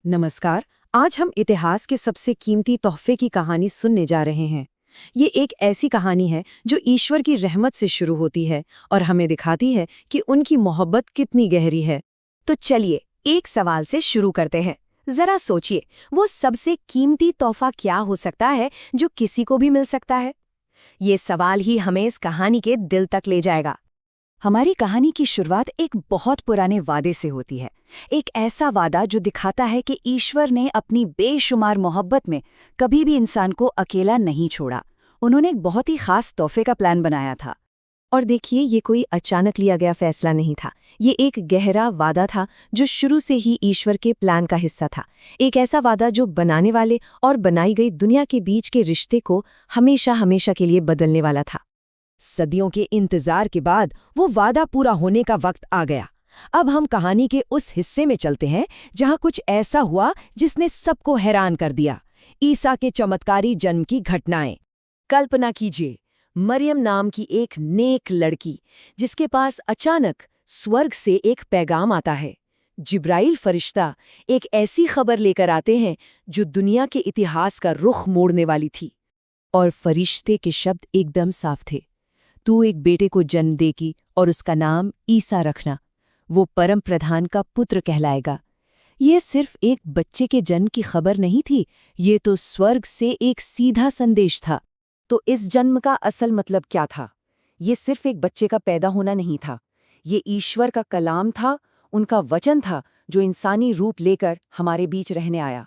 नमस्कार। आज हम इतिहास के सबसे कीमती तोहफे की कहानी सुनने जा रहे हैं। ये एक ऐसी कहानी है जो ईश्वर की रहमत से शुरू होती है और हमें दिखाती है कि उनकी मोहब्बत कितनी गहरी है। तो चलिए एक सवाल से शुरू करते हैं। जरा सोचिए, वो सबसे कीमती तोहफा क्या हो सकता है जो किसी को भी मिल सकता है? ये सवाल ही हमें इस कहानी के दिल तक ले जाएगा। हमारी कहानी की शुरुआत एक बहुत पुराने वादे से होती है। एक ऐसा वादा जो दिखाता है कि ईश्वर ने अपनी बेशुमार मोहब्बत में कभी भी इंसान को अकेला नहीं छोड़ा। उन्होंने एक बहुत ही खास तोहफे का प्लान बनाया था। और देखिए, ये कोई अचानक लिया गया फैसला नहीं था। ये एक गहरा वादा था जो शुरू से ही ईश्वर के प्लान का हिस्सा था। एक ऐसा वादा जो बनाने वाले और बनाई गई दुनिया के बीच के रिश्ते को हमेशा हमेशा के लिए बदलने वाला था। सदियों के इंतजार के बाद वो वादा पूरा होने का वक्त आ गया। अब हम कहानी के उस हिस्से में चलते हैं जहां कुछ ऐसा हुआ जिसने सबको हैरान कर दिया। ईसा के चमत्कारी जन्म की घटनाएं। कल्पना कीजिए, मरियम नाम की एक नेक लड़की जिसके पास अचानक स्वर्ग से एक पैगाम आता है। जिब्राइल फरिश्ता एक ऐसी खबर लेकर आते हैं जो दुनिया के इतिहास का रुख मोड़ने वाली थी। और फरिश्ते के शब्द एकदम साफ थे। तू एक बेटे को जन्म देगी और उसका नाम ईसा रखना। वो परम प्रधान का पुत्र कहलाएगा। ये सिर्फ एक बच्चे के जन्म की खबर नहीं थी, ये तो स्वर्ग से एक सीधा संदेश था। तो इस जन्म का असल मतलब क्या था? ये सिर्फ एक बच्चे का पैदा होना नहीं था। ये ईश्वर का कलाम था, उनका वचन था जो इंसानी रूप लेकर हमारे बीच रहने आया।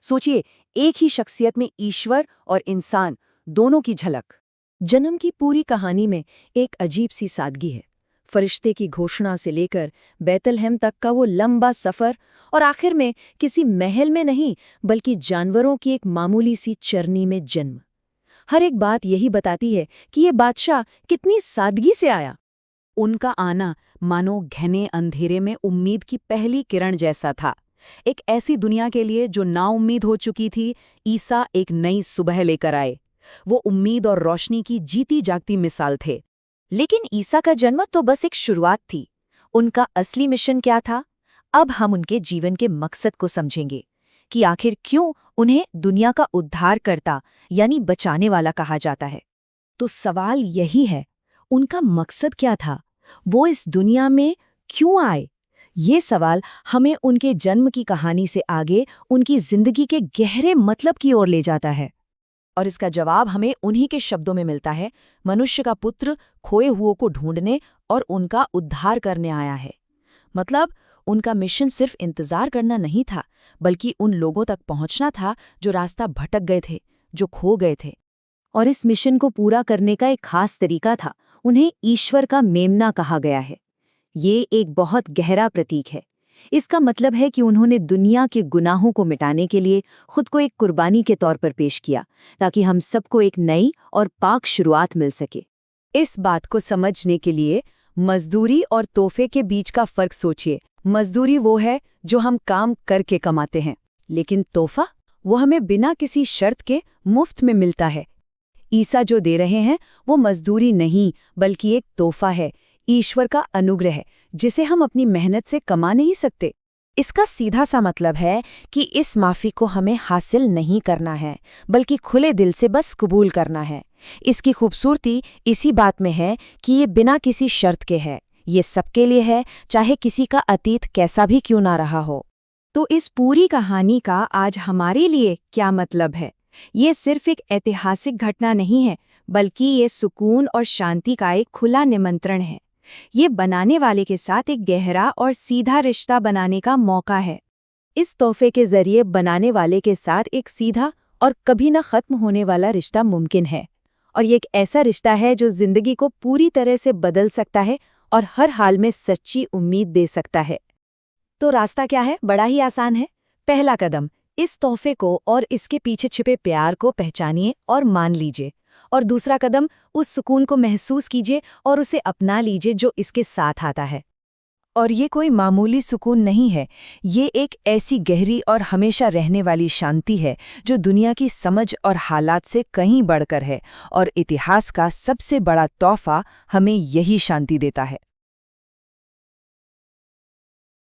सोचिए, एक ही शख्सियत में ईश्वर और इंसान दोनों की झलक। जन्म की पूरी कहानी में एक अजीब सी सादगी है। फरिश्ते की घोषणा से लेकर बैतलहम तक का वो लंबा सफ़र, और आखिर में किसी महल में नहीं बल्कि जानवरों की एक मामूली सी चरनी में जन्म। हर एक बात यही बताती है कि ये बादशाह कितनी सादगी से आया। उनका आना मानो घने अंधेरे में उम्मीद की पहली किरण जैसा था। एक ऐसी दुनिया के लिए जो नाउम्मीद हो चुकी थी, ईसा एक नई सुबह लेकर आए। वो उम्मीद और रोशनी की जीती जागती मिसाल थे। लेकिन ईसा का जन्म तो बस एक शुरुआत थी। उनका असली मिशन क्या था? अब हम उनके जीवन के मकसद को समझेंगे कि आखिर क्यों उन्हें दुनिया का उद्धारकर्ता यानी बचाने वाला कहा जाता है। तो सवाल यही है, उनका मकसद क्या था? वो इस दुनिया में क्यों आए? ये सवाल हमें उनके जन्म की कहानी से आगे उनकी जिंदगी के गहरे मतलब की ओर ले जाता है। और इसका जवाब हमें उन्हीं के शब्दों में मिलता है। मनुष्य का पुत्र खोए हुओं को ढूंढने और उनका उद्धार करने आया है। मतलब उनका मिशन सिर्फ इंतजार करना नहीं था, बल्कि उन लोगों तक पहुंचना था जो रास्ता भटक गए थे, जो खो गए थे। और इस मिशन को पूरा करने का एक खास तरीका था। उन्हें ईश्वर का मेमना कहा गया है। ये एक बहुत गहरा प्रतीक है। इसका मतलब है कि उन्होंने दुनिया के गुनाहों को मिटाने के लिए खुद को एक कुर्बानी के तौर पर पेश किया, ताकि हम सबको एक नई और पाक शुरुआत मिल सके। इस बात को समझने के लिए मजदूरी और तोहफे के बीच का फर्क सोचिए। मजदूरी वो है जो हम काम करके कमाते हैं, लेकिन तोहफा वो हमें बिना किसी शर्त के मुफ्त में मिलता है। ईसा जो दे रहे हैं वो मजदूरी नहीं, बल्कि एक तोहफा है, ईश्वर का अनुग्रह है, जिसे हम अपनी मेहनत से कमा नहीं सकते। इसका सीधा सा मतलब है कि इस माफ़ी को हमें हासिल नहीं करना है, बल्कि खुले दिल से बस कबूल करना है। इसकी खूबसूरती इसी बात में है कि ये बिना किसी शर्त के है। ये सबके लिए है, चाहे किसी का अतीत कैसा भी क्यों ना रहा हो। तो इस पूरी कहानी का आज हमारे लिए क्या मतलब है? ये सिर्फ एक ऐतिहासिक घटना नहीं है, बल्कि ये सुकून और शांति का एक खुला निमंत्रण है। ये बनाने वाले के साथ एक गहरा और सीधा रिश्ता बनाने का मौका है। इस तोहफे के जरिए बनाने वाले के साथ एक सीधा और कभी न खत्म होने वाला रिश्ता मुमकिन है। और ये एक ऐसा रिश्ता है जो जिंदगी को पूरी तरह से बदल सकता है और हर हाल में सच्ची उम्मीद दे सकता है। तो रास्ता क्या है? बड़ा ही आसान है। पहला कदम, इस तोहफे को और इसके पीछे छिपे प्यार को पहचानिए और मान लीजिए। और दूसरा कदम, उस सुकून को महसूस कीजिए और उसे अपना लीजिए जो इसके साथ आता है। और ये कोई मामूली सुकून नहीं है, ये एक ऐसी गहरी और हमेशा रहने वाली शांति है जो दुनिया की समझ और हालात से कहीं बढ़कर है। और इतिहास का सबसे बड़ा तोहफा हमें यही शांति देता है।